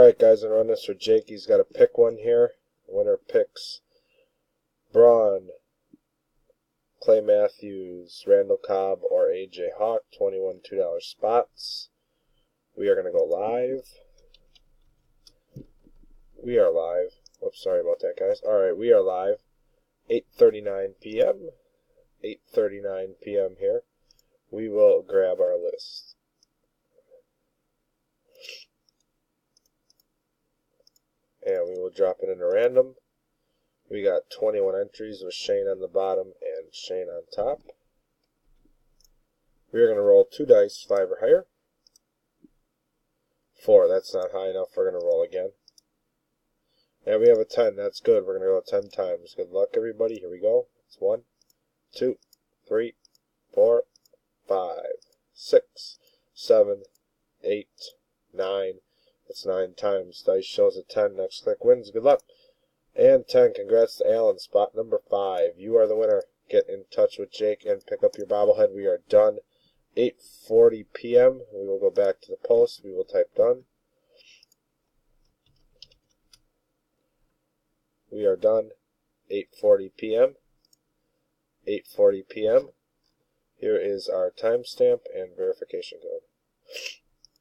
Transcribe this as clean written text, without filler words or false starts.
Alright guys, I'm running this for Jake. He's got to pick one here. Winner picks Braun, Clay Matthews, Randall Cobb, or AJ Hawk. 21 $2 spots. We are going to go live. We are live. Whoops, sorry about that guys. Alright, we are live. 8:39 p.m. 8:39 p.m. here. We will grab our list. And we will drop it into random. We got 21 entries with Shane on the bottom and Shane on top. We are going to roll 2 dice, 5 or higher. 4, that's not high enough. We're going to roll again. And we have a 10, that's good. We're going to go 10 times. Good luck everybody. Here we go. It's 1, 2, 3, 4, 5, 6, 7, 8, 9. It's 9 times. Dice shows a 10. Next click wins. Good luck. And 10. Congrats to Alan. Spot number 5. You are the winner. Get in touch with Jake and pick up your bobblehead. We are done. 8:40 p.m. We will go back to the post. We will type done. We are done. 8:40 p.m. 8:40 p.m. Here is our timestamp and verification code.